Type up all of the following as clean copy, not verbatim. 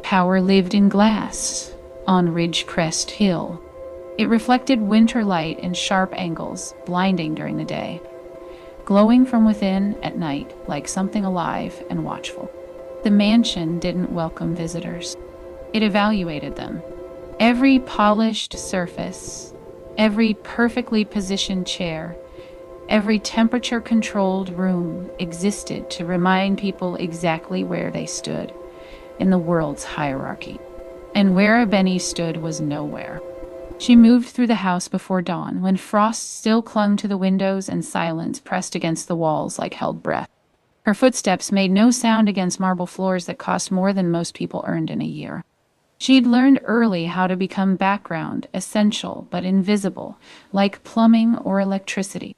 Power lived in glass on Ridgecrest Hill. It reflected winter light in sharp angles, blinding during the day, glowing from within at night like something alive and watchful. The mansion didn't welcome visitors. It evaluated them. Every polished surface, every perfectly positioned chair, every temperature-controlled room existed to remind people exactly where they stood in the world's hierarchy. And where Benny stood was nowhere. She moved through the house before dawn, when frost still clung to the windows and silence pressed against the walls like held breath. Her footsteps made no sound against marble floors that cost more than most people earned in a year. She'd learned early how to become background, essential but invisible, like plumbing or electricity.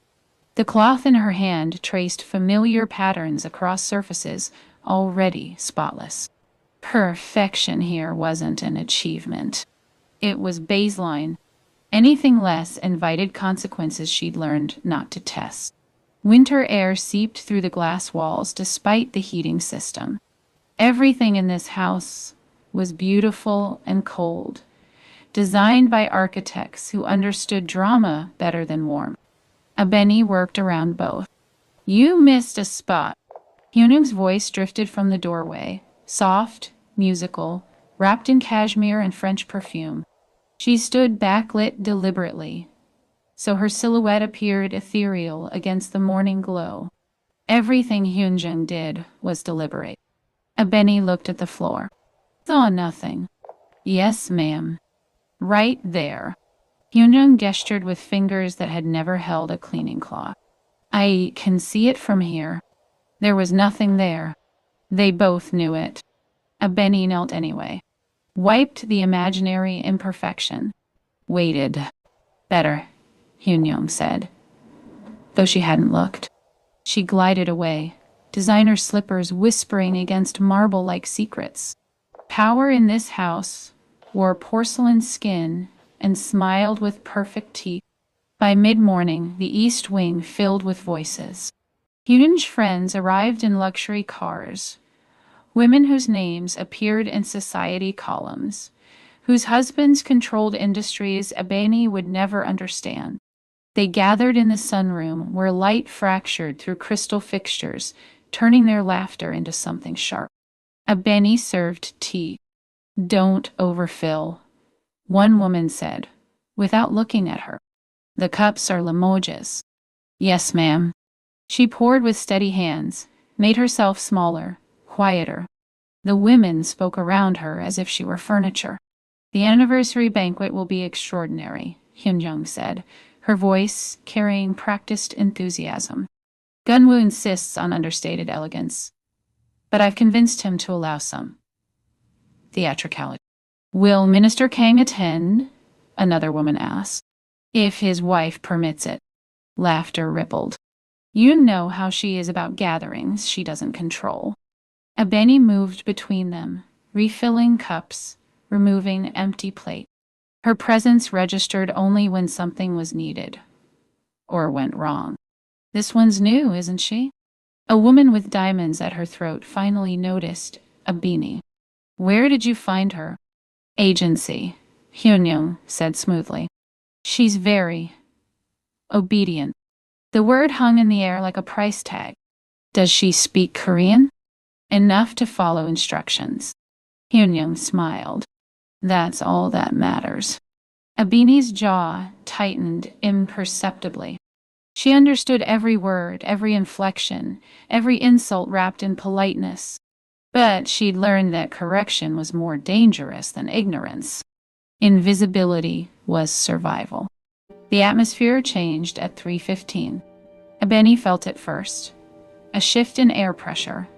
The cloth in her hand traced familiar patterns across surfaces already spotless. Perfection here wasn't an achievement. It was baseline. Anything less invited consequences she'd learned not to test. Winter air seeped through the glass walls despite the heating system. Everything in this house was beautiful and cold, designed by architects who understood drama better than warmth. Benny worked around both. "You missed a spot." Hyunung's voice drifted from the doorway, soft, musical, wrapped in cashmere and French perfume. She stood backlit deliberately, so her silhouette appeared ethereal against the morning glow. Everything Hyunjung did was deliberate. Benny looked at the floor. "Saw nothing." "Yes, ma'am. Right there." Hyunjung gestured with fingers that had never held a cleaning cloth. "I can see it from here." There was nothing there. They both knew it. Benny knelt anyway. Wiped the imaginary imperfection. Waited. "Better," Hyunjung said, though she hadn't looked. She glided away, designer slippers whispering against marble like secrets. Power in this house wore porcelain skin and smiled with perfect teeth. By mid-morning, the East Wing filled with voices. Hyunjung's friends arrived in luxury cars. Women whose names appeared in society columns, whose husbands controlled industries Benny would never understand. They gathered in the sunroom where light fractured through crystal fixtures, turning their laughter into something sharp. Benny served tea. "Don't overfill," one woman said, without looking at her. "The cups are Limoges." "Yes, ma'am." She poured with steady hands, made herself smaller, quieter. The women spoke around her as if she were furniture. "The anniversary banquet will be extraordinary," Hyunjung said, her voice carrying practiced enthusiasm. "Gunwoo insists on understated elegance, but I've convinced him to allow some theatricality." "Will Minister Kang attend?" another woman asked. "If his wife permits it." Laughter rippled. "You know how she is about gatherings she doesn't control." Benny moved between them, refilling cups, removing empty plate. Her presence registered only when something was needed, or went wrong. "This one's new, isn't she?" A woman with diamonds at her throat finally noticed Benny. "Where did you find her?" "Agency," Hyunjung said smoothly. "She's very obedient." The word hung in the air like a price tag. "Does she speak Korean?" "Enough to follow instructions." Hyunjung smiled. "That's all that matters." Benny's jaw tightened imperceptibly. She understood every word, every inflection, every insult wrapped in politeness. But she'd learned that correction was more dangerous than ignorance. Invisibility was survival. The atmosphere changed at 3:15. Benny felt it first. A shift in air pressure.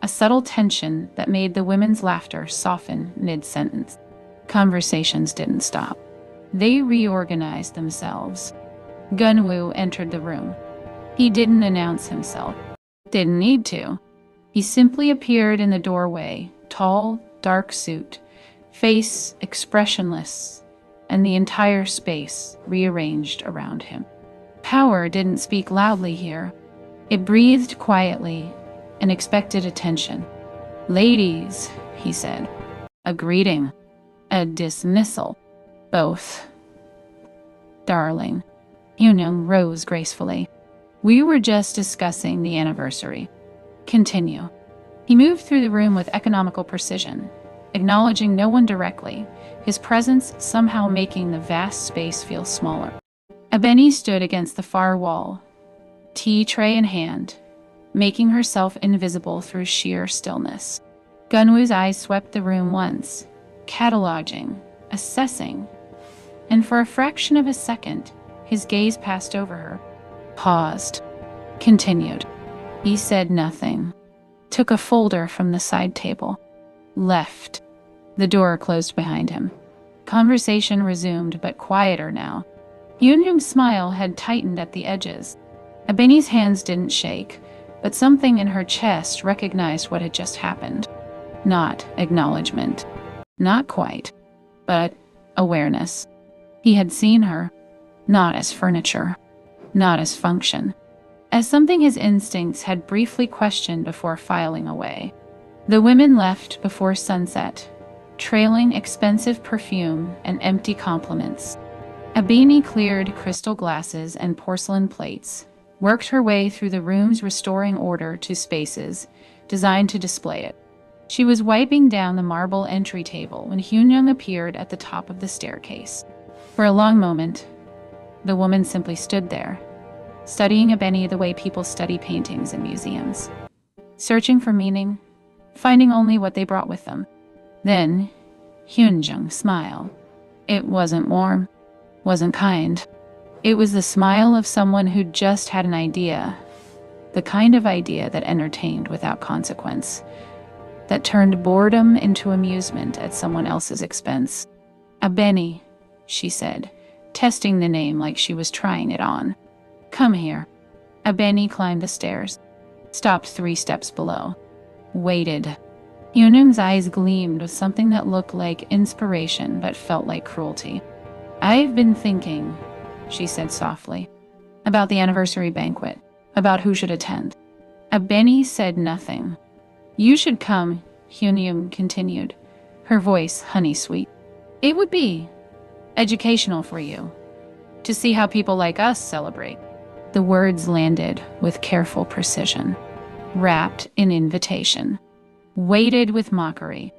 A subtle tension that made the women's laughter soften mid-sentence. Conversations didn't stop. They reorganized themselves. Gunwoo entered the room. He didn't announce himself. Didn't need to. He simply appeared in the doorway, tall, dark suit, face expressionless, and the entire space rearranged around him. Power didn't speak loudly here. It breathed quietly and expected attention. "Ladies," he said. A greeting. A dismissal. Both. Darling. Hyunyoung rose gracefully. We were just discussing the anniversary. Continue. He moved through the room with economical precision, acknowledging no one directly, his presence somehow making the vast space feel smaller. Ebony stood against the far wall, tea tray in hand, making herself invisible through sheer stillness. Gunwoo's eyes swept the room once, cataloging, assessing, and for a fraction of a second, his gaze passed over her, paused, continued. He said nothing, took a folder from the side table, left. The door closed behind him. Conversation resumed, but quieter now. Hyunyoung's smile had tightened at the edges. Ebony's hands didn't shake, but something in her chest recognized what had just happened. Not acknowledgement. Not quite. But awareness. He had seen her, not as furniture, not as function, as something his instincts had briefly questioned before filing away. The women left before sunset, trailing expensive perfume and empty compliments. Ebony cleared crystal glasses and porcelain plates, worked her way through the rooms, restoring order to spaces designed to display it. She was wiping down the marble entry table when Hyunyoung appeared at the top of the staircase. For a long moment, the woman simply stood there, studying Ebony the way people study paintings in museums, searching for meaning, finding only what they brought with them. Then, Hyunyoung smiled. It wasn't warm, wasn't kind. It was the smile of someone who just had an idea, the kind of idea that entertained without consequence, that turned boredom into amusement at someone else's expense. Ebony, she said, testing the name like she was trying it on. Come here. Ebony climbed the stairs, stopped 3 steps below, waited. Hyunyoung's eyes gleamed with something that looked like inspiration but felt like cruelty. I've been thinking, she said softly, about the anniversary banquet, about who should attend. Ebony said nothing. You should come, Hyunyoung continued, her voice honey-sweet. It would be educational for you, to see how people like us celebrate. The words landed with careful precision, wrapped in invitation, weighted with mockery.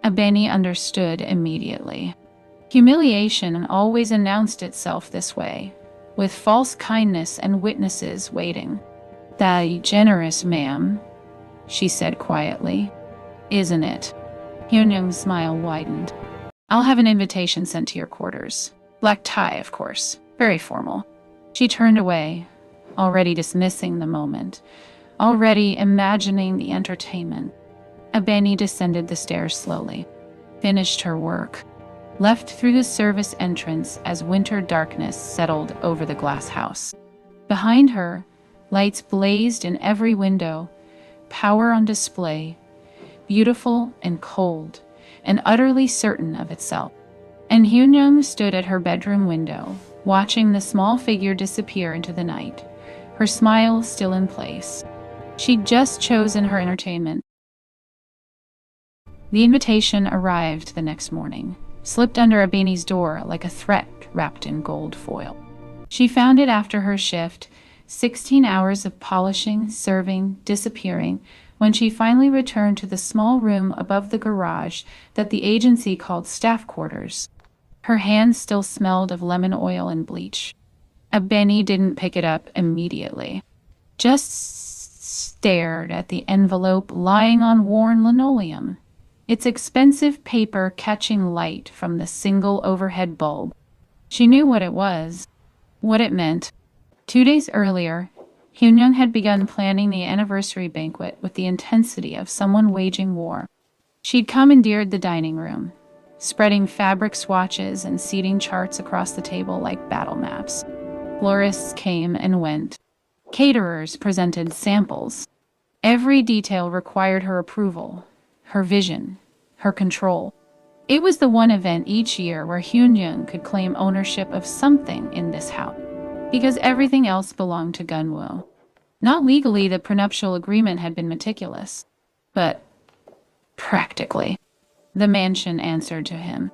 Ebony understood immediately. Humiliation always announced itself this way, with false kindness and witnesses waiting. That generous, ma'am, she said quietly. Isn't it? Hyunyoung's smile widened. I'll have an invitation sent to your quarters. Black tie, of course. Very formal. She turned away, already dismissing the moment, already imagining the entertainment. Ebony descended the stairs slowly, finished her work, left through the service entrance as winter darkness settled over the glass house. Behind her, lights blazed in every window, power on display, beautiful and cold, and utterly certain of itself. And Hyunyoung stood at her bedroom window, watching the small figure disappear into the night, her smile still in place. She'd just chosen her entertainment. The invitation arrived the next morning, slipped under Ebony's door like a threat wrapped in gold foil. She found it after her shift, 16 hours of polishing, serving, disappearing, when she finally returned to the small room above the garage that the agency called staff quarters. Her hands still smelled of lemon oil and bleach. Ebony didn't pick it up immediately, just stared at the envelope lying on worn linoleum, its expensive paper catching light from the single overhead bulb. She knew what it was, what it meant. 2 days earlier, Hyunyoung had begun planning the anniversary banquet with the intensity of someone waging war. She'd commandeered the dining room, spreading fabric swatches and seating charts across the table like battle maps. Florists came and went. Caterers presented samples. Every detail required her approval, her vision, her control. It was the one event each year where Hyunyoung could claim ownership of something in this house, because everything else belonged to Gunwoo. Not legally, the prenuptial agreement had been meticulous, but practically. The mansion answered to him.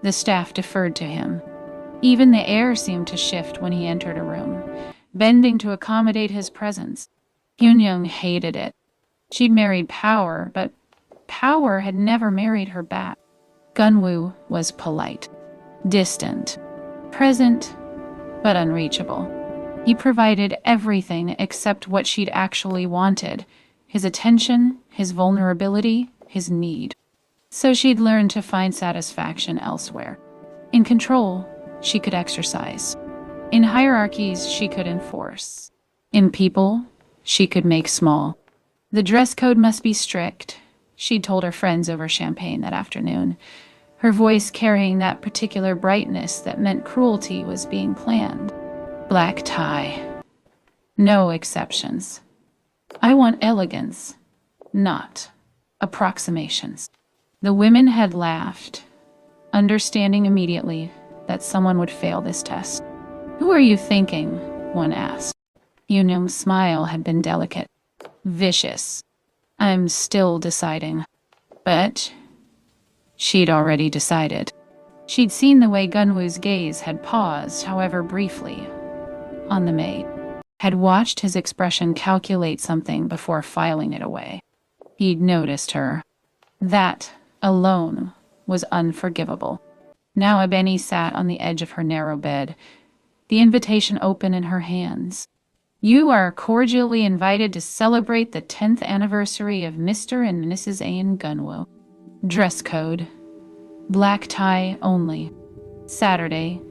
The staff deferred to him. Even the air seemed to shift when he entered a room, bending to accommodate his presence. Hyun-young hated it. She'd married power, but power had never married her back. Gunwoo was polite, distant, present, but unreachable. He provided everything except what she'd actually wanted: his attention, his vulnerability, his need. So she'd learned to find satisfaction elsewhere. In control, she could exercise. In hierarchies, she could enforce. In people, she could make small. The dress code must be strict, she'd told her friends over champagne that afternoon, her voice carrying that particular brightness that meant cruelty was being planned. Black tie. No exceptions. I want elegance, not approximations. The women had laughed, understanding immediately that someone would fail this test. Who are you thinking? One asked. Hyun-young's smile had been delicate, vicious. I'm still deciding. But she'd already decided. She'd seen the way Gunwoo's gaze had paused, however briefly, on the maid, had watched his expression calculate something before filing it away. He'd noticed her. That alone was unforgivable. Now Ebony sat on the edge of her narrow bed, the invitation open in her hands. You are cordially invited to celebrate the 10th anniversary of Mr. and Mrs. Aon Gunwoo. Dress code. Black tie only. Saturday,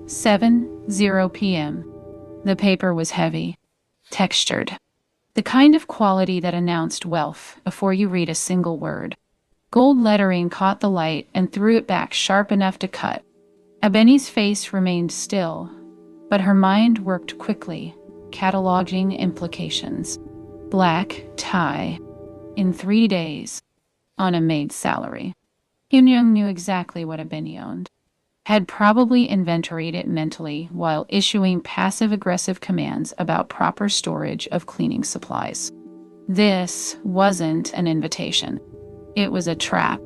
7:00 p.m. The paper was heavy, textured. The kind of quality that announced wealth before you read a single word. Gold lettering caught the light and threw it back sharp enough to cut. Ebony's face remained still, but her mind worked quickly, cataloging implications. Black tie. In 3 days. On a maid's salary. Hyun-young knew exactly what Ebony owned. Had probably inventoried it mentally while issuing passive-aggressive commands about proper storage of cleaning supplies. This wasn't an invitation. It was a trap.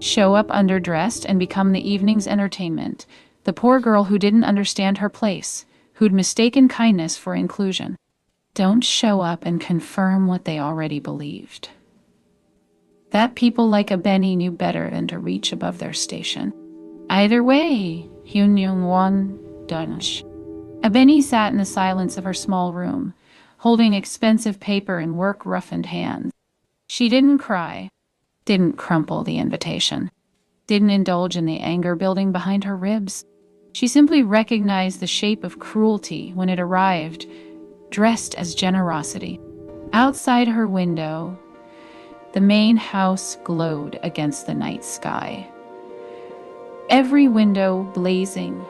Show up underdressed and become the evening's entertainment. The poor girl who didn't understand her place, who'd mistaken kindness for inclusion. Don't show up and confirm what they already believed. That people like Ebony knew better than to reach above their station. Either way, Hyun-young won, dunch. Ebony sat in the silence of her small room, holding expensive paper in work-roughened hands. She didn't cry, didn't crumple the invitation, didn't indulge in the anger building behind her ribs. She simply recognized the shape of cruelty when it arrived, dressed as generosity. Outside her window, the main house glowed against the night sky. Every window blazing,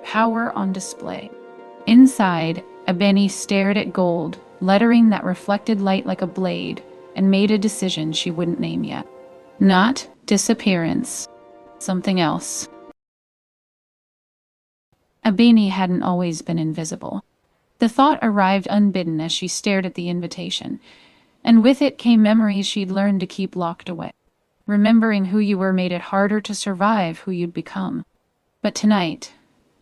power on display. Inside, Ebony stared at gold, lettering that reflected light like a blade, and made a decision she wouldn't name yet. Not disappearance. Something else. Ebony hadn't always been invisible. The thought arrived unbidden as she stared at the invitation, and with it came memories she'd learned to keep locked away. Remembering who you were made it harder to survive who you'd become. But tonight,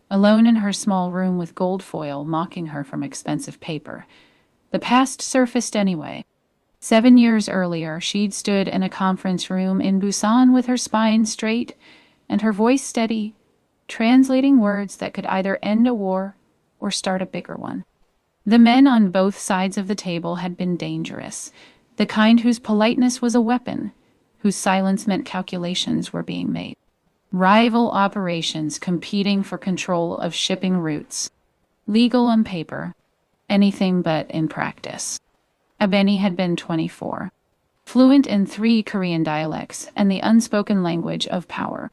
alone in her small room with gold foil mocking her from expensive paper, the past surfaced anyway. 7 years earlier, she'd stood in a conference room in Busan with her spine straight and her voice steady, translating words that could either end a war or start a bigger one. The men on both sides of the table had been dangerous, the kind whose politeness was a weapon, whose silence meant calculations were being made. Rival operations competing for control of shipping routes. Legal on paper, anything but in practice. Ebony had been 24, fluent in 3 Korean dialects and the unspoken language of power.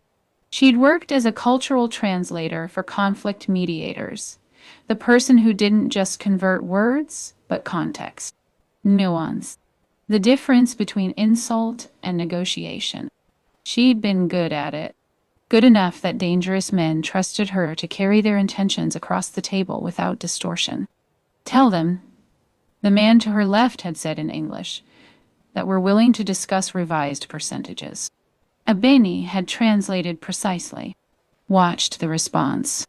She'd worked as a cultural translator for conflict mediators, the person who didn't just convert words, but context, nuance. The difference between insult and negotiation. She'd been good at it. Good enough that dangerous men trusted her to carry their intentions across the table without distortion. Tell them, the man to her left had said in English, that we're willing to discuss revised percentages. Abeni had translated precisely, watched the response,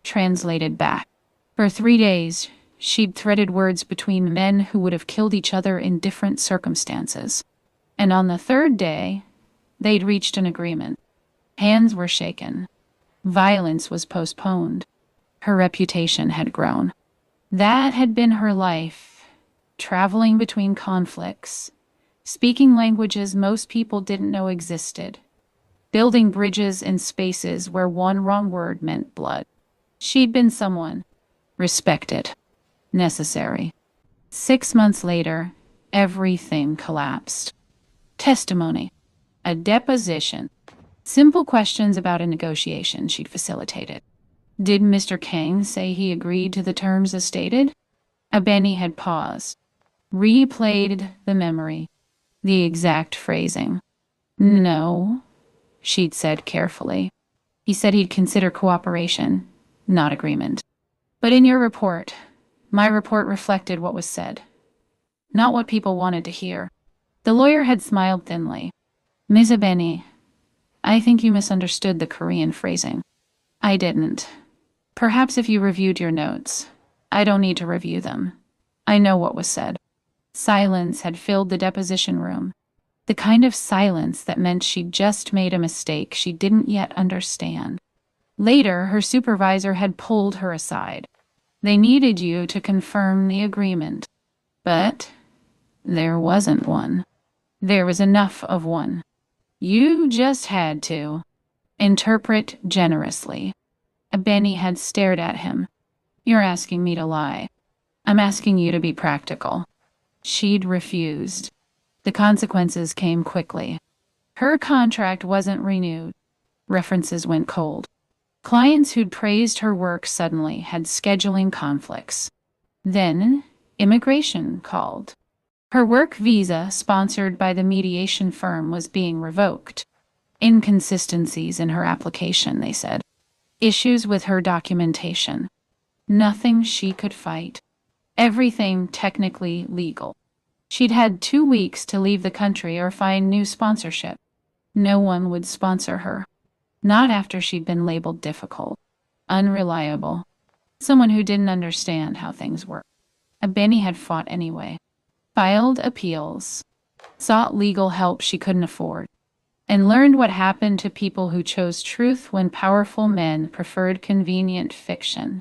translated back. For 3 days, she'd threaded words between men who would have killed each other in different circumstances. And on the 3rd day, they'd reached an agreement. Hands were shaken. Violence was postponed. Her reputation had grown. That had been her life, traveling between conflicts, speaking languages most people didn't know existed, building bridges in spaces where one wrong word meant blood. She'd been someone respected, necessary. 6 months later, everything collapsed. Testimony, a deposition, simple questions about a negotiation she'd facilitated. Did Mr. Kang say he agreed to the terms as stated? Abeni had paused, replayed the memory, the exact phrasing. No, she'd said carefully. He said he'd consider cooperation, not agreement. But in your report, my report reflected what was said, not what people wanted to hear. The lawyer had smiled thinly. Ms. Abeni, I think you misunderstood the Korean phrasing. I didn't. Perhaps if you reviewed your notes. I don't need to review them. I know what was said. Silence had filled the deposition room. The kind of silence that meant she'd just made a mistake she didn't yet understand. Later, her supervisor had pulled her aside. They needed you to confirm the agreement. But there wasn't one. There was enough of one. You just had to interpret generously. Abeni had stared at him. You're asking me to lie. I'm asking you to be practical. She'd refused. The consequences came quickly. Her contract wasn't renewed. References went cold. Clients who'd praised her work suddenly had scheduling conflicts. Then, immigration called. Her work visa, sponsored by the mediation firm, was being revoked. Inconsistencies in her application, they said. Issues with her documentation. Nothing she could fight. Everything technically legal. She'd had 2 weeks to leave the country or find new sponsorship. No one would sponsor her. Not after she'd been labeled difficult, unreliable, someone who didn't understand how things worked. Abeni had fought anyway. Filed appeals, sought legal help she couldn't afford, and learned what happened to people who chose truth when powerful men preferred convenient fiction.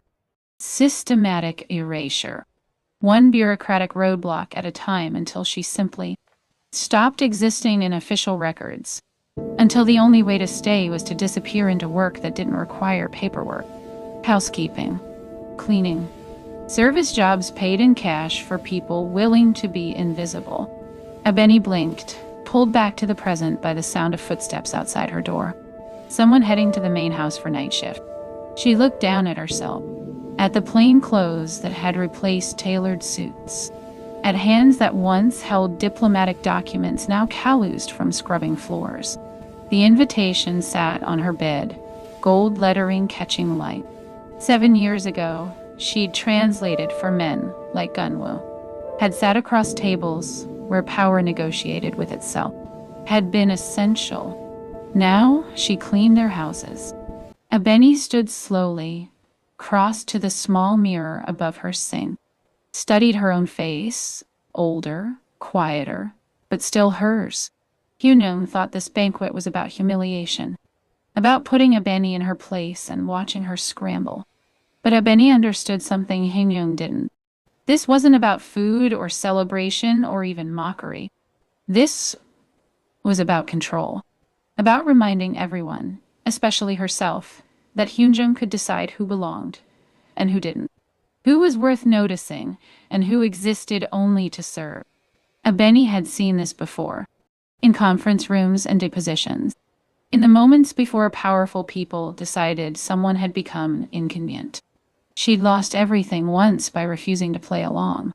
Systematic erasure. One bureaucratic roadblock at a time until she simply stopped existing in official records. Until the only way to stay was to disappear into work that didn't require paperwork. Housekeeping, cleaning, service jobs paid in cash for people willing to be invisible. Abeni blinked, pulled back to the present by the sound of footsteps outside her door. Someone heading to the main house for night shift. She looked down at herself, at the plain clothes that had replaced tailored suits, at hands that once held diplomatic documents now calloused from scrubbing floors. The invitation sat on her bed, gold lettering catching light. 7 years ago, she'd translated for men like Gunwoo, had sat across tables where power negotiated with itself, had been essential. Now she cleaned their houses. Abeni stood slowly, crossed to the small mirror above her sink, studied her own face, older, quieter, but still hers. Hyunyoung thought this banquet was about humiliation, about putting Abeni in her place and watching her scramble. But Abeni understood something Hyunyoung didn't. This wasn't about food or celebration or even mockery. This was about control, about reminding everyone, especially herself, that Hyunjung could decide who belonged and who didn't, who was worth noticing and who existed only to serve. Abeni had seen this before, in conference rooms and depositions, in the moments before powerful people decided someone had become inconvenient. She'd lost everything once by refusing to play along.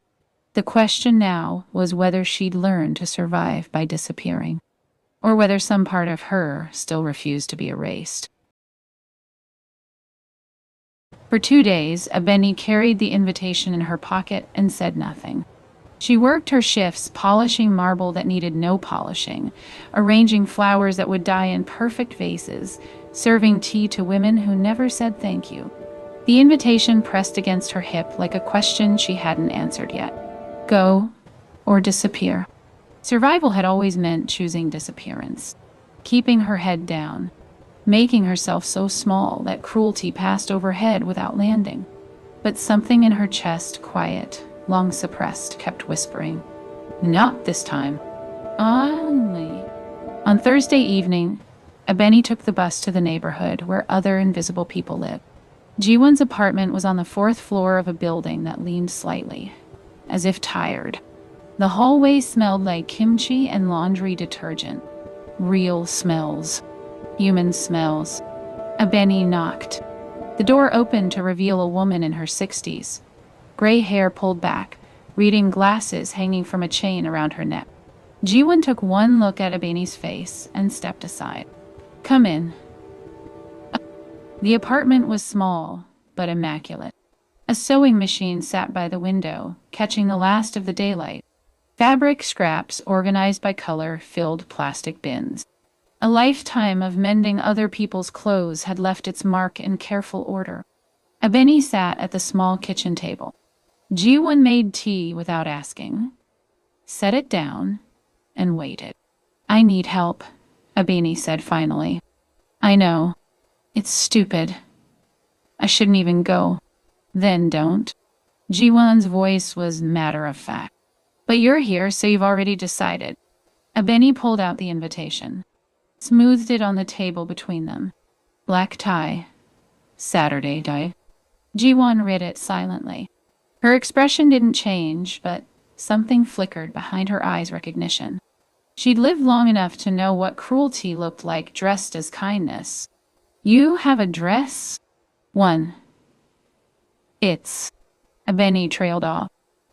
The question now was whether she'd learned to survive by disappearing, or whether some part of her still refused to be erased. For 2 days, Abeni carried the invitation in her pocket and said nothing. She worked her shifts, polishing marble that needed no polishing, arranging flowers that would die in perfect vases, serving tea to women who never said thank you. The invitation pressed against her hip like a question she hadn't answered yet. Go or disappear. Survival had always meant choosing disappearance, keeping her head down, making herself so small that cruelty passed overhead without landing. But something in her chest, quiet, long suppressed, kept whispering, "Not this time." Only. On Thursday evening, Abeni took the bus to the neighborhood where other invisible people lived. Jiwon's apartment was on the fourth floor of a building that leaned slightly, as if tired. The hallway smelled like kimchi and laundry detergent. Real smells. Human smells. Abeni knocked. The door opened to reveal a woman in her 60s. Gray hair pulled back, reading glasses hanging from a chain around her neck. Jiwon took one look at Abeni's face and stepped aside. "Come in." The apartment was small, but immaculate. A sewing machine sat by the window, catching the last of the daylight. Fabric scraps, organized by color, filled plastic bins. A lifetime of mending other people's clothes had left its mark in careful order. Abeni sat at the small kitchen table. Jiwon made tea without asking, set it down, and waited. "I need help," Abeni said finally. "I know. It's stupid. I shouldn't even go." "Then don't." Jiwon's voice was matter-of-fact. "But you're here, so you've already decided." Abeni pulled out the invitation, smoothed it on the table between them. Black tie. Saturday day. Jiwon read it silently. Her expression didn't change, but something flickered behind her eyes' recognition. She'd lived long enough to know what cruelty looked like dressed as kindness. "You have a dress?" "One." "It's..." Abeni trailed off.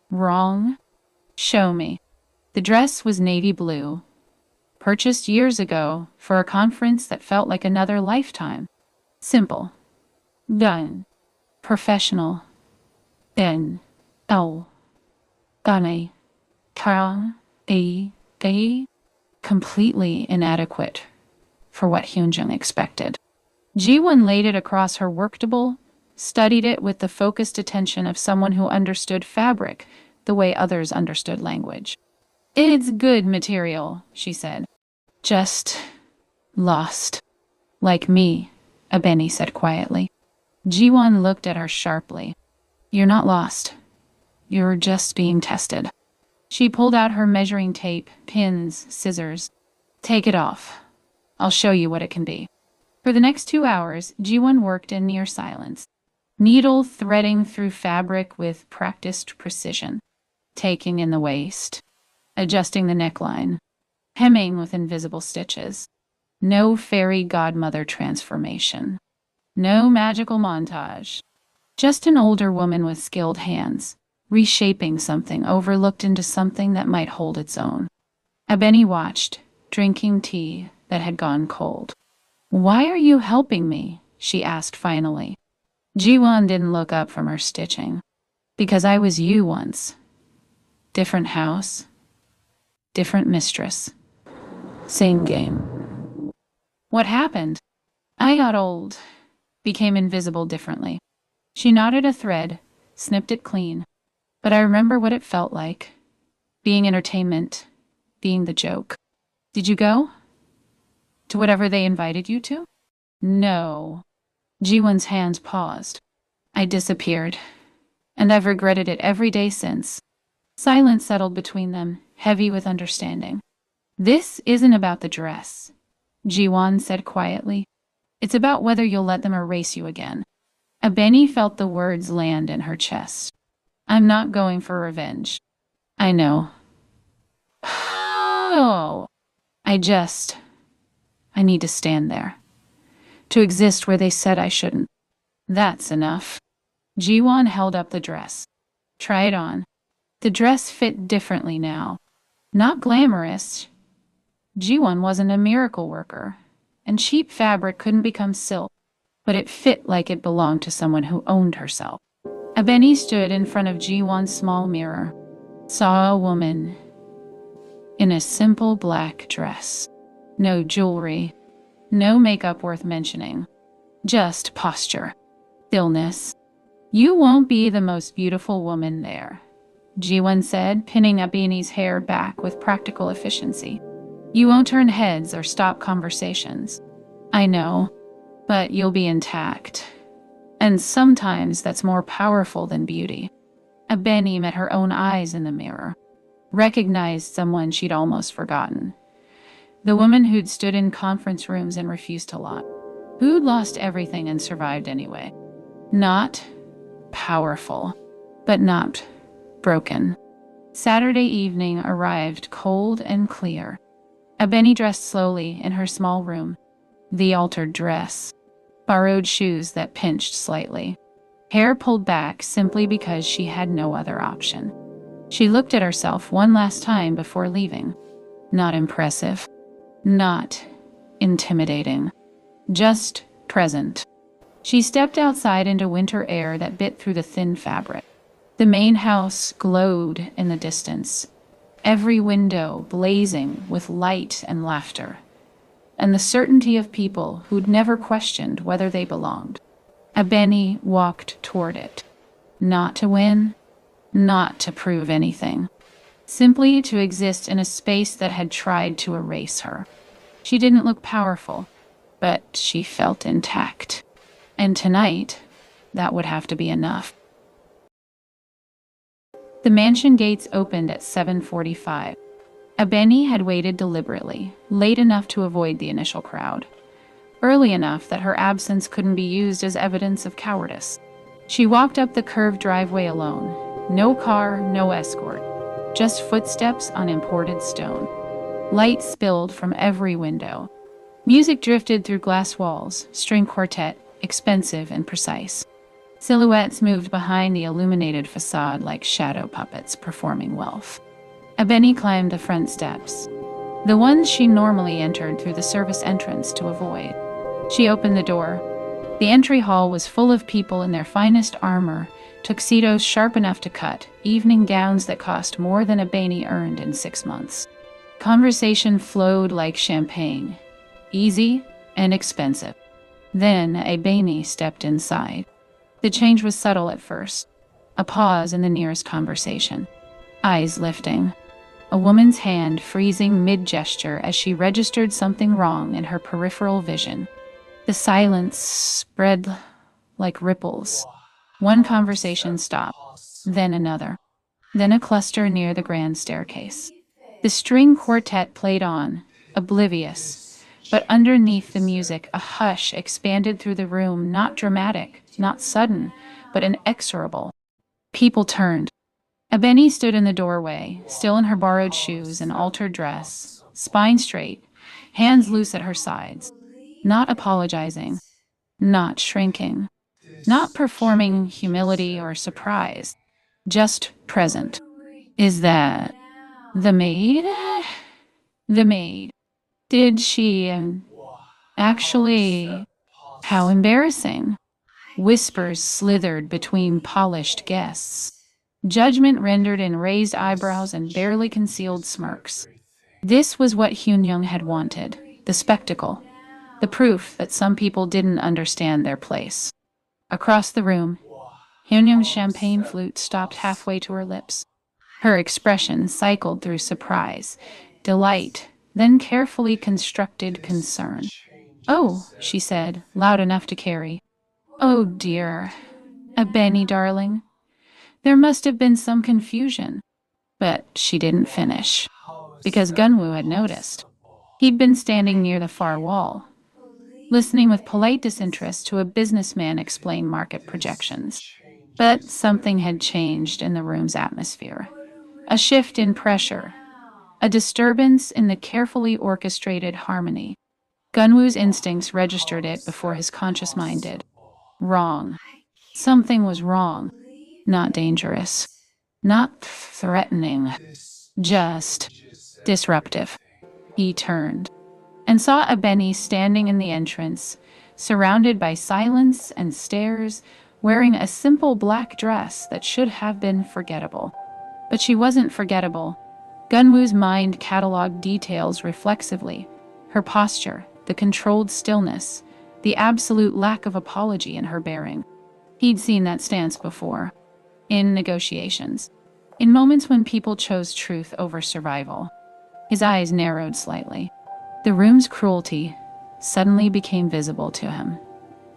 "Wrong? Show me." The dress was navy blue, purchased years ago for a conference that felt like another lifetime. Simple. Done. Professional. Then. Oh. Gane. Kara. Day. Completely inadequate for what Hyunjung expected. Jiwon laid it across her worktable, studied it with the focused attention of someone who understood fabric the way others understood language. "It's good material," she said. "Just lost. Like me," Abeni said quietly. Jiwon looked at her sharply. "You're not lost. You're just being tested." She pulled out her measuring tape, pins, scissors. "Take it off. I'll show you what it can be." For the next 2 hours, Jiwon worked in near silence, needle threading through fabric with practiced precision, taking in the waist, adjusting the neckline, hemming with invisible stitches. No fairy godmother transformation. No magical montage. Just an older woman with skilled hands, reshaping something overlooked into something that might hold its own. Abeni watched, drinking tea that had gone cold. "Why are you helping me?" she asked finally. Jiwon didn't look up from her stitching. "Because I was you once. Different house. Different mistress. Same game." "What happened?" "I got old. Became invisible differently." She knotted a thread, snipped it clean. "But I remember what it felt like. Being entertainment. Being the joke." "Did you go? To whatever they invited you to?" "No." Jiwon's hands paused. "I disappeared. And I've regretted it every day since." Silence settled between them, heavy with understanding. "This isn't about the dress," Jiwon said quietly. "It's about whether you'll let them erase you again." Abeni felt the words land in her chest. "I'm not going for revenge." "I know." "Oh. I need to stand there. To exist where they said I shouldn't." "That's enough." Jiwon held up the dress. "Try it on." The dress fit differently now. Not glamorous. Jiwon wasn't a miracle worker, and cheap fabric couldn't become silk, but it fit like it belonged to someone who owned herself. Abeni stood in front of Jiwon's small mirror, saw a woman in a simple black dress. No jewelry, no makeup worth mentioning, just posture, stillness. "You won't be the most beautiful woman there," Jiwon said, pinning Abini's hair back with practical efficiency. "You won't turn heads or stop conversations. I know, but you'll be intact. And sometimes that's more powerful than beauty." Abeni met her own eyes in the mirror, recognized someone she'd almost forgotten. The woman who'd stood in conference rooms and refused to lie. Who'd lost everything and survived anyway. Not powerful, but not broken. Saturday evening arrived cold and clear. Abeni dressed slowly in her small room. The altered dress, borrowed shoes that pinched slightly, hair pulled back simply because she had no other option. She looked at herself one last time before leaving. Not impressive, not intimidating, just present. She stepped outside into winter air that bit through the thin fabric. The main house glowed in the distance, every window blazing with light and laughter, and the certainty of people who'd never questioned whether they belonged. Abeni walked toward it, not to win, not to prove anything, simply to exist in a space that had tried to erase her. She didn't look powerful, but she felt intact. And tonight, that would have to be enough. The mansion gates opened at 7:45. Abeni had waited deliberately, late enough to avoid the initial crowd, early enough that her absence couldn't be used as evidence of cowardice. She walked up the curved driveway alone. No car, no escort, just footsteps on imported stone. Light spilled from every window. Music drifted through glass walls, string quartet, expensive and precise. Silhouettes moved behind the illuminated facade like shadow puppets performing wealth. Abeni climbed the front steps, the ones she normally entered through the service entrance to avoid. She opened the door. The entry hall was full of people in their finest armor, tuxedos sharp enough to cut, evening gowns that cost more than Abeni earned in 6 months. Conversation flowed like champagne, easy and expensive. Then Abeni stepped inside. The change was subtle at first. A pause in the nearest conversation. Eyes lifting. A woman's hand freezing mid-gesture as she registered something wrong in her peripheral vision. The silence spread like ripples. One conversation stopped, then another. Then a cluster near the grand staircase. The string quartet played on, oblivious. But underneath the music, a hush expanded through the room, not dramatic, not sudden, but inexorable. People turned. Abeni stood in the doorway, still in her borrowed shoes and altered dress, spine straight, hands loose at her sides, not apologizing, not shrinking, not performing humility or surprise, just present. "Is that the maid?" The maid. Did she actually? How embarrassing. Whispers slithered between polished guests. Judgment rendered in raised eyebrows and barely concealed smirks. This was what Hyunyoung had wanted, the spectacle, the proof that some people didn't understand their place. Across the room, Hyunyoung's champagne flute stopped halfway to her lips. Her expression cycled through surprise, delight, then carefully constructed concern. "Oh," she said, loud enough to carry. "Oh dear, Abeni darling. There must have been some confusion." But she didn't finish, because Gunwoo had noticed. He'd been standing near the far wall, listening with polite disinterest to a businessman explain market projections. But something had changed in the room's atmosphere. A shift in pressure, a disturbance in the carefully orchestrated harmony. Gunwoo's instincts registered it before his conscious mind did. Wrong. Something was wrong. Not dangerous. Not threatening. Just disruptive. He turned and saw Abeni standing in the entrance, surrounded by silence and stares, wearing a simple black dress that should have been forgettable. But she wasn't forgettable. Gunwoo's mind cataloged details reflexively. Her posture, the controlled stillness, the absolute lack of apology in her bearing. He'd seen that stance before. In negotiations. In moments when people chose truth over survival. His eyes narrowed slightly. The room's cruelty suddenly became visible to him.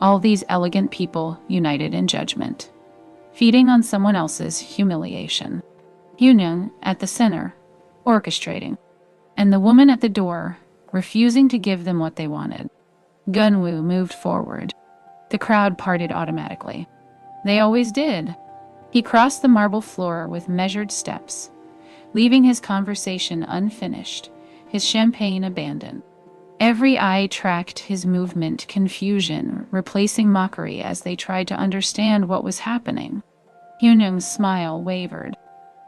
All these elegant people united in judgment, feeding on someone else's humiliation. Hyunyoung at the center, orchestrating, and the woman at the door, refusing to give them what they wanted. Gunwoo moved forward. The crowd parted automatically. They always did. He crossed the marble floor with measured steps, leaving his conversation unfinished, his champagne abandoned. Every eye tracked his movement, confusion, replacing mockery as they tried to understand what was happening. Hyunyoung's smile wavered.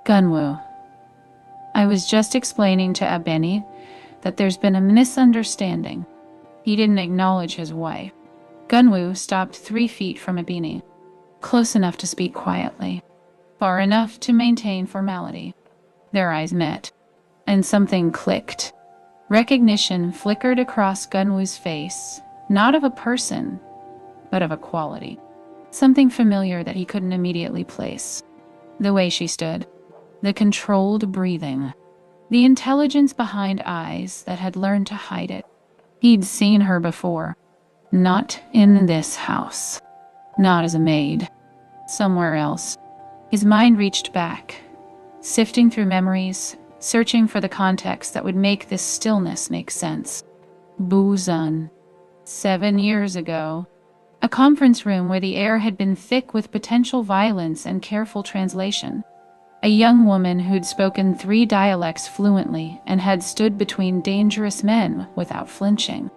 Gunwoo, I was just explaining to Abeni that there's been a misunderstanding. He didn't acknowledge his wife. Gunwoo stopped 3 feet from Abeni, close enough to speak quietly, far enough to maintain formality. Their eyes met, and something clicked. Recognition flickered across Gunwoo's face, not of a person, but of a quality. Something familiar that he couldn't immediately place. The way she stood, the controlled breathing, the intelligence behind eyes that had learned to hide it. He'd seen her before. Not in this house. Not as a maid. Somewhere else. His mind reached back, sifting through memories, searching for the context that would make this stillness make sense. Busan. 7 years ago. A conference room where the air had been thick with potential violence and careful translation. A young woman who'd spoken 3 dialects fluently and had stood between dangerous men without flinching.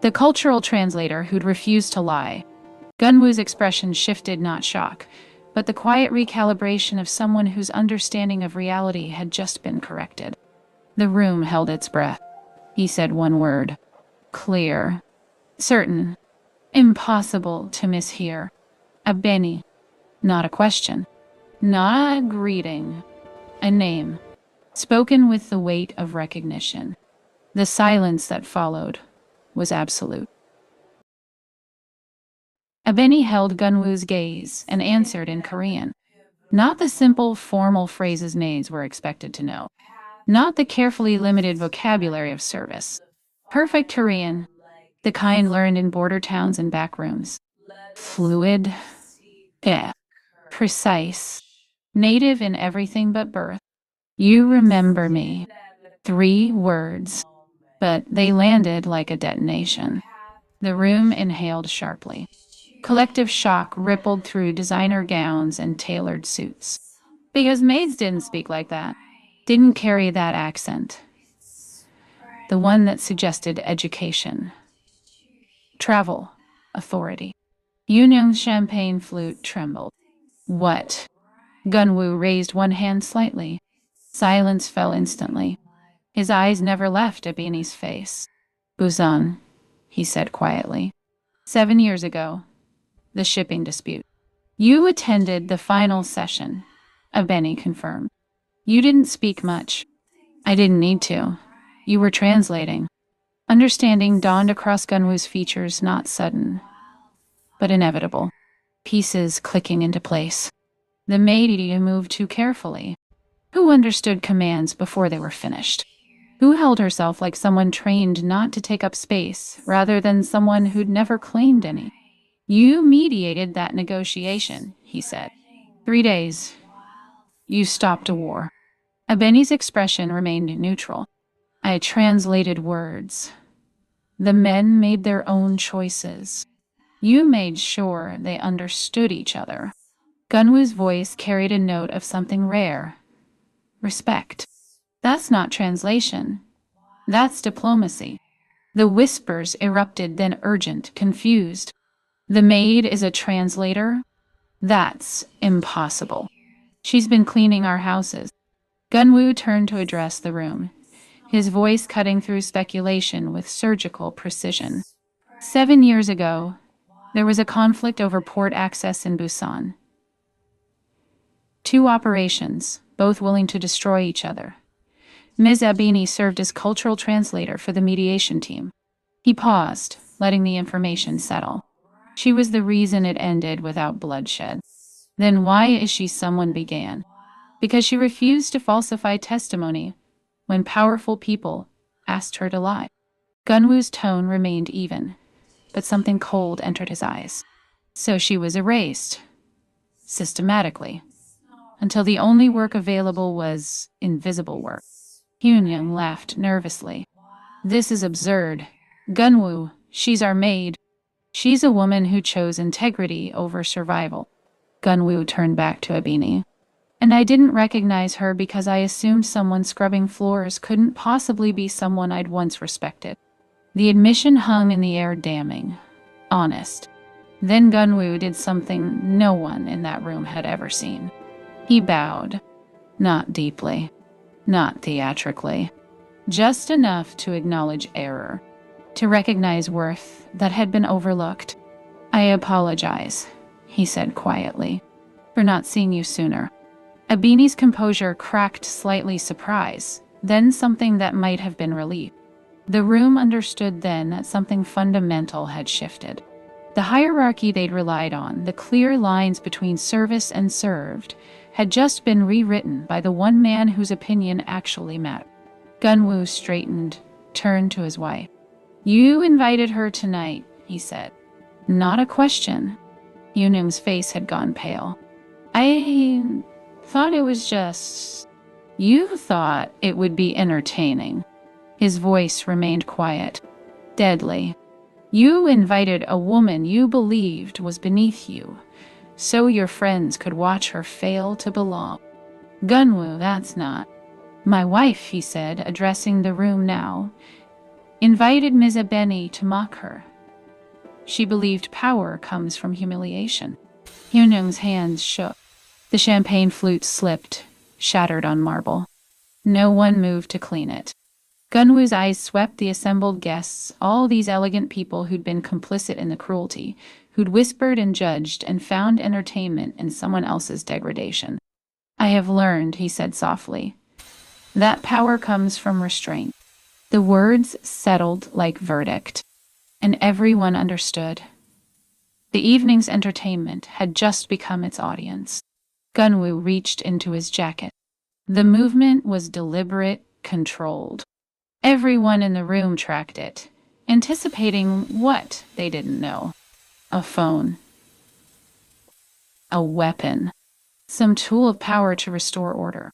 The cultural translator who'd refused to lie. Gunwoo's expression shifted, not shock, but the quiet recalibration of someone whose understanding of reality had just been corrected. The room held its breath. He said one word. Clear. Certain. Impossible to mishear. Abeni. Not a question. Not a greeting. A name. Spoken with the weight of recognition. The silence that followed was absolute. Abeni held Gunwoo's gaze and answered in Korean. Not the simple, formal phrases maids were expected to know. Not the carefully limited vocabulary of service. Perfect Korean, the kind learned in border towns and back rooms. Fluid, precise, native in everything but birth. You remember me. 3 words, but they landed like a detonation. The room inhaled sharply. Collective shock rippled through designer gowns and tailored suits. Because maids didn't speak like that, didn't carry that accent. The one that suggested education, travel, authority. Yoonyoung's champagne flute trembled. What? Gunwoo raised one hand slightly. Silence fell instantly. His eyes never left Abeni's face. Busan, he said quietly. 7 years ago. The shipping dispute. You attended the final session, Abeni confirmed. You didn't speak much. I didn't need to. You were translating. Understanding dawned across Gunwoo's features, not sudden, but inevitable. Pieces clicking into place. The maid moved too carefully. Who understood commands before they were finished? Who held herself like someone trained not to take up space, rather than someone who'd never claimed any? You mediated that negotiation, he said. 3 days. You stopped a war. Abeni's expression remained neutral. I translated words. The men made their own choices. You made sure they understood each other. Gunwoo's voice carried a note of something rare. Respect. That's not translation. That's diplomacy. The whispers erupted, then urgent, confused. The maid is a translator? That's impossible. She's been cleaning our houses. Gunwoo turned to address the room, his voice cutting through speculation with surgical precision. 7 years ago, there was a conflict over port access in Busan. 2 operations, both willing to destroy each other. Ms. Abini served as cultural translator for the mediation team. He paused, letting the information settle. She was the reason it ended without bloodshed. Then why is she? Someone began. Because she refused to falsify testimony when powerful people asked her to lie. Gunwoo's tone remained even, but something cold entered his eyes. So she was erased, systematically, until the only work available was invisible work. Hyunyoung laughed nervously. This is absurd. Gunwoo, she's our maid. She's a woman who chose integrity over survival. Gunwoo turned back to Abini. And I didn't recognize her because I assumed someone scrubbing floors couldn't possibly be someone I'd once respected. The admission hung in the air, damning, honest. Then Gunwoo did something no one in that room had ever seen. He bowed. Not deeply, not theatrically, just enough to acknowledge error, to recognize worth that had been overlooked. I apologize, he said quietly, for not seeing you sooner. Abini's composure cracked slightly, surprise, then something that might have been relief. The room understood then that something fundamental had shifted. The hierarchy they'd relied on, the clear lines between service and served, had just been rewritten by the one man whose opinion actually mattered. Gunwoo straightened, turned to his wife. You invited her tonight, he said. Not a question. Hyunyoung's face had gone pale. I thought it was just... You thought it would be entertaining. His voice remained quiet, deadly. You invited a woman you believed was beneath you, so your friends could watch her fail to belong. Gunwoo, that's not. My wife, he said, addressing the room now, invited Ms. Abeni to mock her. She believed power comes from humiliation. Hyunyoung's hands shook. The champagne flute slipped, shattered on marble. No one moved to clean it. Gunwoo's eyes swept the assembled guests, all these elegant people who'd been complicit in the cruelty, who'd whispered and judged and found entertainment in someone else's degradation. I have learned, he said softly, that power comes from restraint. The words settled like verdict, and everyone understood. The evening's entertainment had just become its audience. Gunwoo reached into his jacket. The movement was deliberate, controlled. Everyone in the room tracked it, anticipating what they didn't know. A phone. A weapon. Some tool of power to restore order.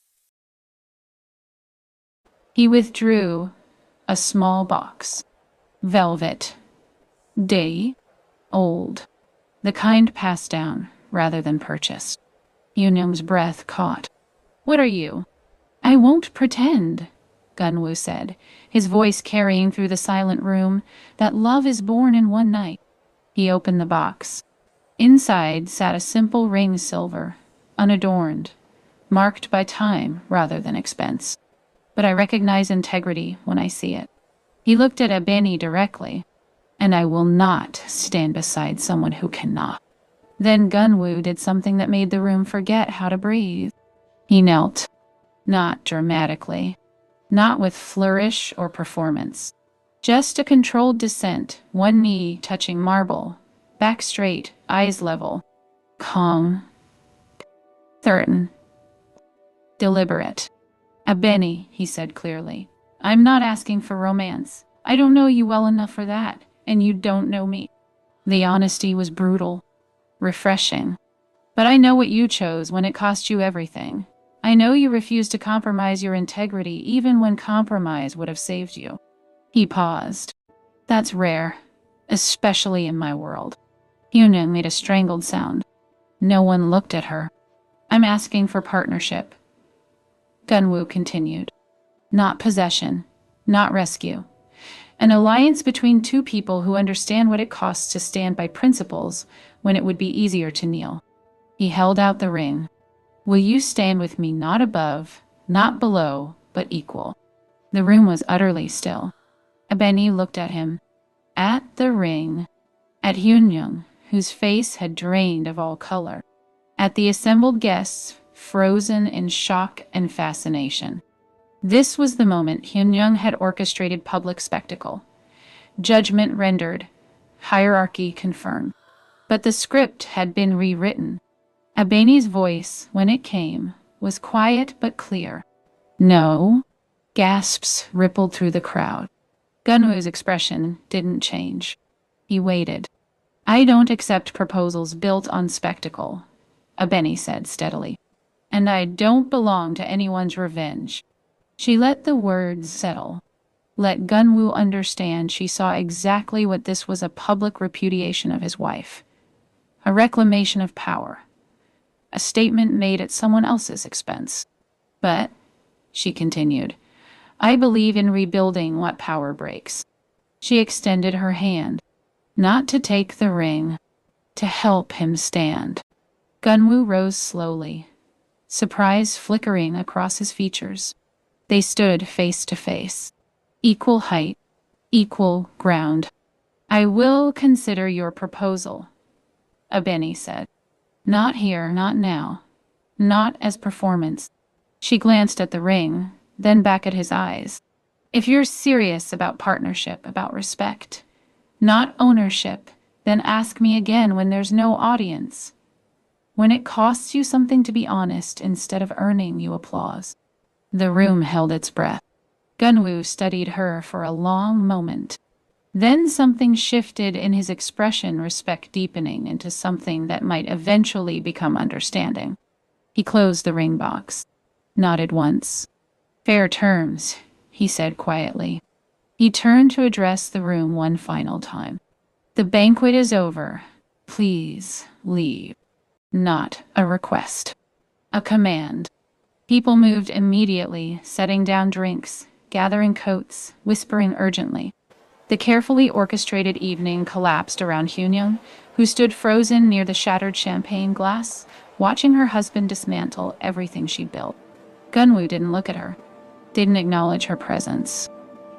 He withdrew a small box. Velvet. Day. Old. The kind passed down rather than purchased. Hyunyoung's breath caught. What are you? I won't pretend, Gunwoo said, his voice carrying through the silent room, that love is born in one night. He opened the box. Inside sat a simple ring, silver, unadorned, marked by time rather than expense. But I recognize integrity when I see it. He looked at Abeni directly, and I will not stand beside someone who cannot. Then Gunwoo did something that made the room forget how to breathe. He knelt, not dramatically, not with flourish or performance. Just a controlled descent, one knee touching marble, back straight, eyes level, calm, certain, deliberate. Abeni, he said clearly, I'm not asking for romance. I don't know you well enough for that, and you don't know me. The honesty was brutal, refreshing. But I know what you chose when it cost you everything. I know you refused to compromise your integrity even when compromise would have saved you. He paused. That's rare, especially in my world. Hyunyoung made a strangled sound. No one looked at her. I'm asking for partnership. Gunwoo continued. Not possession, not rescue. An alliance between two people who understand what it costs to stand by principles when it would be easier to kneel. He held out the ring. Will you stand with me not above, not below, but equal? The room was utterly still. Abeni looked at him. At the ring. At Hyunyoung, whose face had drained of all color. At the assembled guests, frozen in shock and fascination. This was the moment Hyun-young had orchestrated public spectacle. Judgment rendered, hierarchy confirmed. But the script had been rewritten. Abeni's voice, when it came, was quiet but clear. No. Gasps rippled through the crowd. Gunwoo's expression didn't change. He waited. I don't accept proposals built on spectacle, Abeni said steadily. And I don't belong to anyone's revenge. She let the words settle. Let Gunwoo understand she saw exactly what this was: a public repudiation of his wife. A reclamation of power. A statement made at someone else's expense. But, she continued, I believe in rebuilding what power breaks. She extended her hand. Not to take the ring, to help him stand. Gunwoo rose slowly, surprise flickering across his features. They stood face to face. Equal height, equal ground. I will consider your proposal, Abeni said. Not here, not now. Not as performance. She glanced at the ring, then back at his eyes. If you're serious about partnership, about respect, not ownership, then ask me again when there's no audience. When it costs you something to be honest instead of earning you applause. The room held its breath. Gunwoo studied her for a long moment. Then something shifted in his expression, respect deepening into something that might eventually become understanding. He closed the ring box, nodded once. Fair terms, he said quietly. He turned to address the room one final time. The banquet is over. Please leave. Not a request. A command. People moved immediately, setting down drinks, gathering coats, whispering urgently. The carefully orchestrated evening collapsed around Hyun-young, who stood frozen near the shattered champagne glass, watching her husband dismantle everything she'd built. Gunwoo didn't look at her, didn't acknowledge her presence.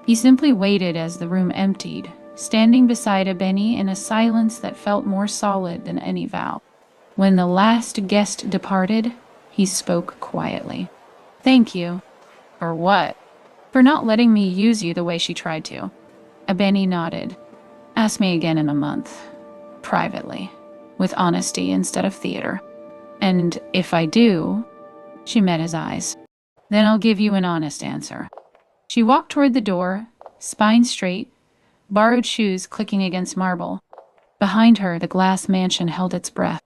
He simply waited as the room emptied, standing beside Abeni in a silence that felt more solid than any vow. When the last guest departed, he spoke quietly. Thank you. For what? For not letting me use you the way she tried to. Abeni nodded. Ask me again in a month. Privately. With honesty instead of theater. And if I do, she met his eyes. Then I'll give you an honest answer. She walked toward the door, spine straight, borrowed shoes clicking against marble. Behind her, the glass mansion held its breath.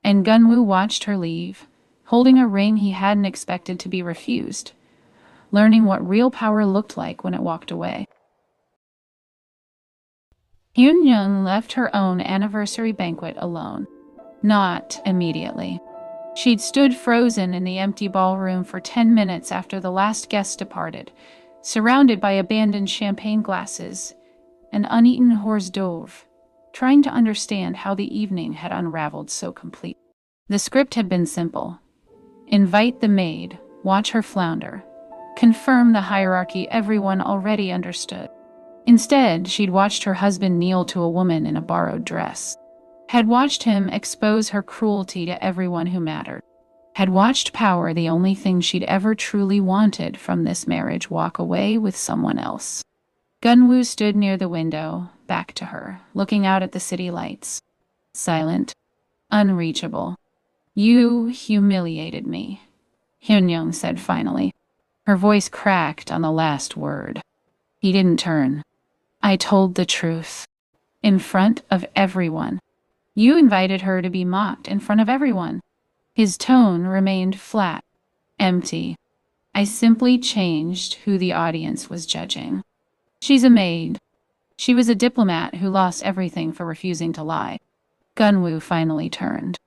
And Gunwoo watched her leave, holding a ring he hadn't expected to be refused, learning what real power looked like when it walked away. Hyun-young left her own anniversary banquet alone. Not immediately. She'd stood frozen in the empty ballroom for 10 minutes after the last guest departed, surrounded by abandoned champagne glasses and uneaten hors d'oeuvres, trying to understand how the evening had unraveled so completely. The script had been simple. Invite the maid, watch her flounder, confirm the hierarchy everyone already understood. Instead, she'd watched her husband kneel to a woman in a borrowed dress. Had watched him expose her cruelty to everyone who mattered. Had watched power, the only thing she'd ever truly wanted from this marriage, walk away with someone else. Gunwoo stood near the window, back to her, looking out at the city lights. Silent, unreachable. You humiliated me, Hyun-young said finally. Her voice cracked on the last word. He didn't turn. I told the truth. In front of everyone. You invited her to be mocked in front of everyone. His tone remained flat, empty. I simply changed who the audience was judging. She's a maid. She was a diplomat who lost everything for refusing to lie. Gunwoo finally turned.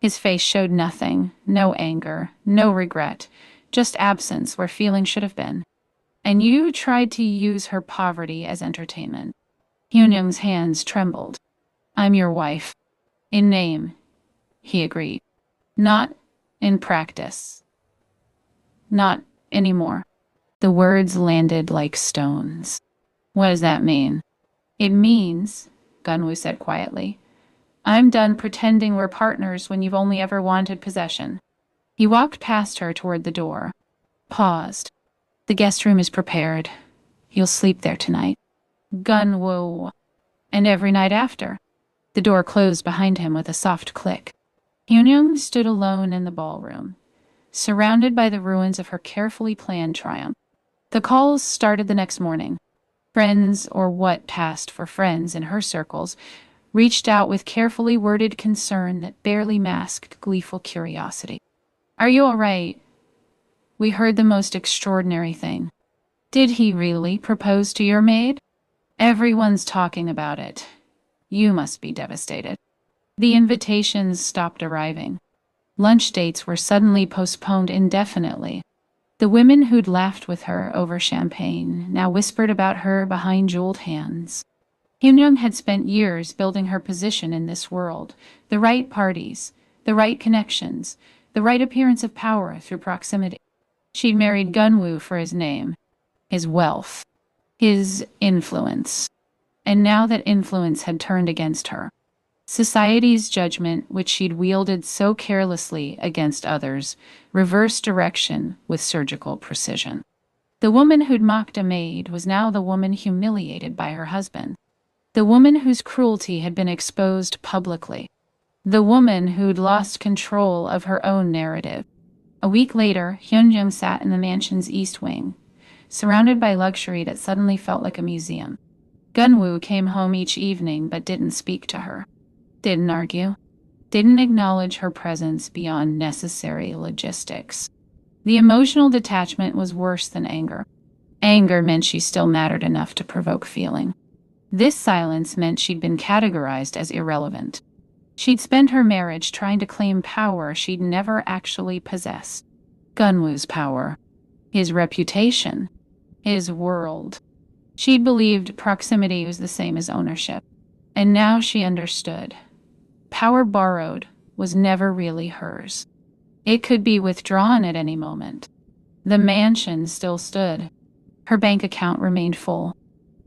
His face showed nothing, no anger, no regret, just absence where feeling should have been. And you tried to use her poverty as entertainment. Hyun-young's hands trembled. I'm your wife. In name, he agreed. Not in practice. Not anymore. The words landed like stones. What does that mean? It means, Gunwoo said quietly, I'm done pretending we're partners when you've only ever wanted possession. He walked past her toward the door, paused. The guest room is prepared. You'll sleep there tonight. Gunwoo. And every night after. The door closed behind him with a soft click. Hyunyoung stood alone in the ballroom, surrounded by the ruins of her carefully planned triumph. The calls started the next morning. Friends, or what passed for friends in her circles, reached out with carefully worded concern that barely masked gleeful curiosity. Are you all right? We heard the most extraordinary thing. Did he really propose to your maid? Everyone's talking about it. You must be devastated. The invitations stopped arriving. Lunch dates were suddenly postponed indefinitely. The women who'd laughed with her over champagne now whispered about her behind jeweled hands. Hyunyoung had spent years building her position in this world, the right parties, the right connections, the right appearance of power through proximity. She'd married Gunwoo for his name, his wealth, his influence. And now that influence had turned against her, society's judgment, which she'd wielded so carelessly against others, reversed direction with surgical precision. The woman who'd mocked a maid was now the woman humiliated by her husband. The woman whose cruelty had been exposed publicly. The woman who'd lost control of her own narrative. A week later, Hyunjung sat in the mansion's east wing, surrounded by luxury that suddenly felt like a museum. Gunwoo came home each evening but didn't speak to her. Didn't argue. Didn't acknowledge her presence beyond necessary logistics. The emotional detachment was worse than anger. Anger meant she still mattered enough to provoke feeling. This silence meant she'd been categorized as irrelevant. She'd spent her marriage trying to claim power she'd never actually possessed. Gunwoo's power. His reputation. His world. She'd believed proximity was the same as ownership. And now she understood. Power borrowed was never really hers. It could be withdrawn at any moment. The mansion still stood. Her bank account remained full.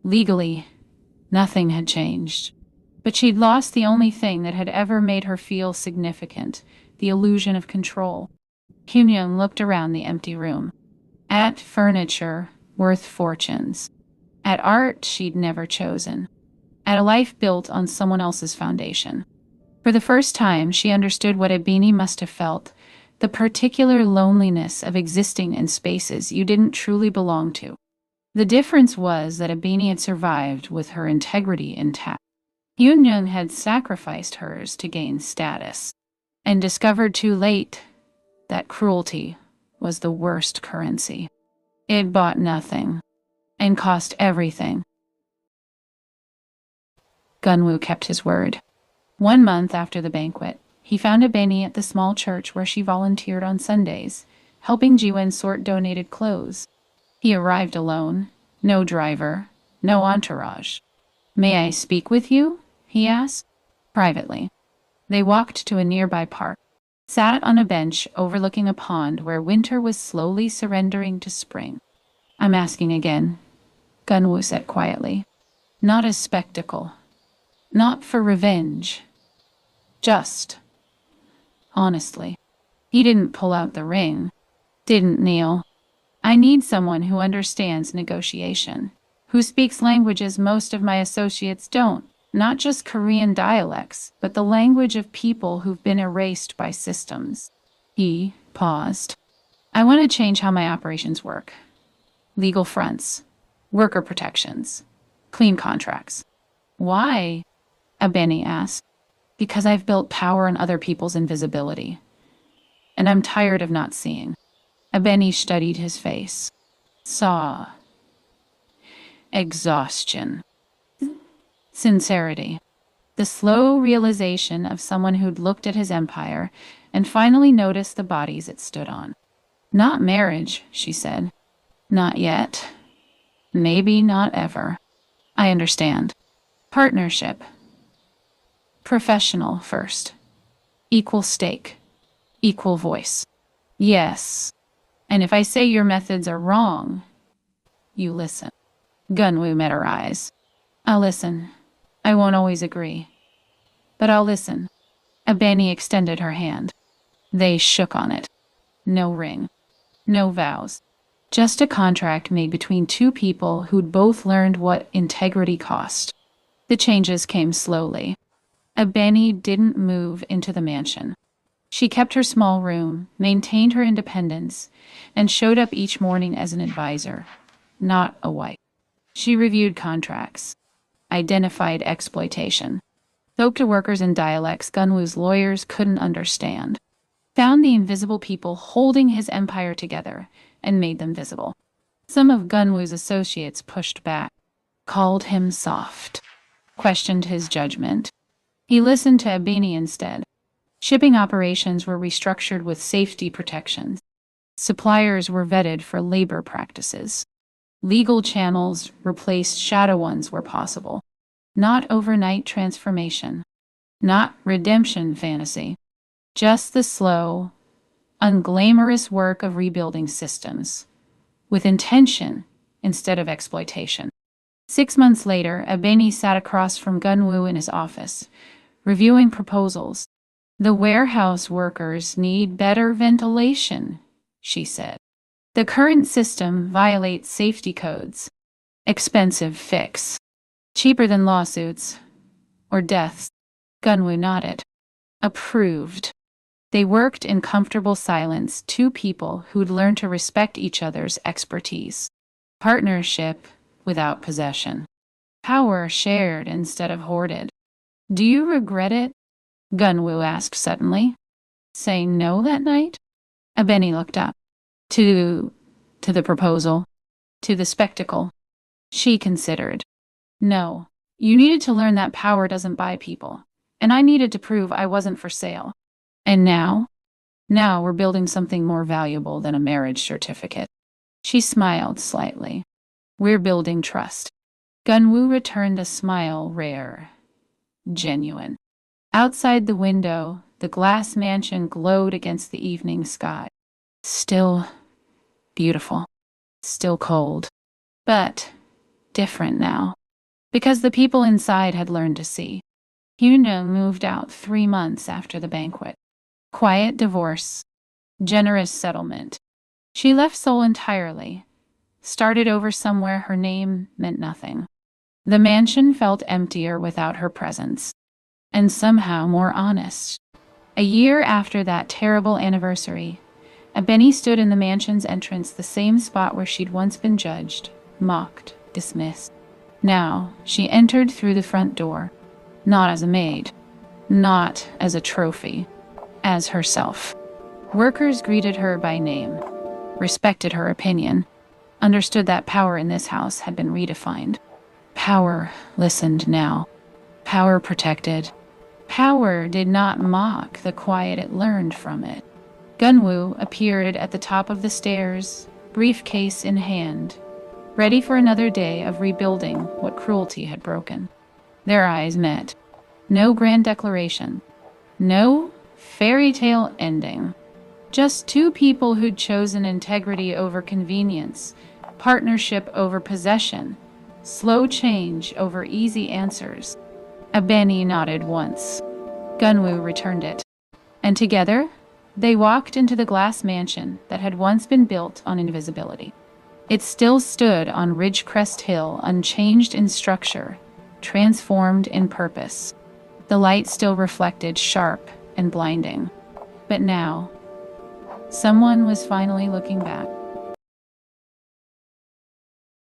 Legally, nothing had changed. But she'd lost the only thing that had ever made her feel significant, the illusion of control. Hyunyoung looked around the empty room. At furniture worth fortunes. At art she'd never chosen. At a life built on someone else's foundation. For the first time, she understood what Ebony must have felt, the particular loneliness of existing in spaces you didn't truly belong to. The difference was that Ebony had survived with her integrity intact. Hyunyoung had sacrificed hers to gain status, and discovered too late that cruelty was the worst currency. It bought nothing, and cost everything. Gunwoo kept his word. 1 month after the banquet, he found Ebony at the small church where she volunteered on Sundays, helping Jiwen sort donated clothes. He arrived alone, no driver, no entourage. "May I speak with you?" he asked. Privately. They walked to a nearby park, sat on a bench overlooking a pond where winter was slowly surrendering to spring. "I'm asking again," Gunwoo said quietly. "Not as spectacle. Not for revenge. Just. Honestly." He didn't pull out the ring. Didn't kneel. "I need someone who understands negotiation. Who speaks languages most of my associates don't. Not just Korean dialects, but the language of people who've been erased by systems." He paused. "I want to change how my operations work. Legal fronts. Worker protections. Clean contracts." "Why?" Ebony asked. "Because I've built power on other people's invisibility. And I'm tired of not seeing." Ebony studied his face. Saw. Exhaustion. Sincerity. The slow realization of someone who'd looked at his empire and finally noticed the bodies it stood on. "Not marriage," she said. "Not yet. Maybe not ever. I understand. Partnership. Professional first. Equal stake. Equal voice. Yes. And if I say your methods are wrong, you listen." Gunwoo met her eyes. "I'll listen. I won't always agree. But I'll listen." Ebony extended her hand. They shook on it. No ring. No vows. Just a contract made between two people who'd both learned what integrity cost. The changes came slowly. Ebony didn't move into the mansion. She kept her small room, maintained her independence, and showed up each morning as an advisor, not a wife. She reviewed contracts, identified exploitation, spoke to workers in dialects Gunwoo's lawyers couldn't understand, found the invisible people holding his empire together, and made them visible. Some of Gunwoo's associates pushed back, called him soft, questioned his judgment. He listened to Ebony instead. Shipping operations were restructured with safety protections. Suppliers were vetted for labor practices. Legal channels replaced shadow ones where possible. Not overnight transformation. Not redemption fantasy. Just the slow, unglamorous work of rebuilding systems. With intention instead of exploitation. 6 months later, Ebony sat across from Gunwoo in his office, reviewing proposals. "The warehouse workers need better ventilation," she said. "The current system violates safety codes. Expensive fix. Cheaper than lawsuits. Or deaths." Gunwoo nodded. Approved. They worked in comfortable silence, two people who'd learned to respect each other's expertise. Partnership without possession. Power shared instead of hoarded. "Do you regret it?" Gunwoo asked suddenly. "Saying no that night?" Ebony looked up. To the proposal. To the spectacle. She considered. "No. You needed to learn that power doesn't buy people. And I needed to prove I wasn't for sale. And now? Now we're building something more valuable than a marriage certificate." She smiled slightly. "We're building trust." Gunwoo returned a smile rare. Genuine. Outside the window, the glass mansion glowed against the evening sky. Still beautiful. Still cold. But different now. Because the people inside had learned to see. Hyuna moved out 3 months after the banquet. Quiet divorce. Generous settlement. She left Seoul entirely. Started over somewhere her name meant nothing. The mansion felt emptier without her presence. And somehow more honest. A year after that terrible anniversary, Ebony stood in the mansion's entrance, the same spot where she'd once been judged, mocked, dismissed. Now, she entered through the front door, not as a maid, not as a trophy, as herself. Workers greeted her by name, respected her opinion, understood that power in this house had been redefined. Power listened now. Power protected. Power did not mock the quiet it learned from it. Gunwoo appeared at the top of the stairs, briefcase in hand, ready for another day of rebuilding what cruelty had broken. Their eyes met. No grand declaration. No fairy tale ending. Just two people who'd chosen integrity over convenience, partnership over possession, slow change over easy answers. Ebony nodded once. Gunwoo returned it. And together, they walked into the glass mansion that had once been built on invisibility. It still stood on Ridgecrest Hill, unchanged in structure, transformed in purpose. The light still reflected sharp and blinding. But now, someone was finally looking back.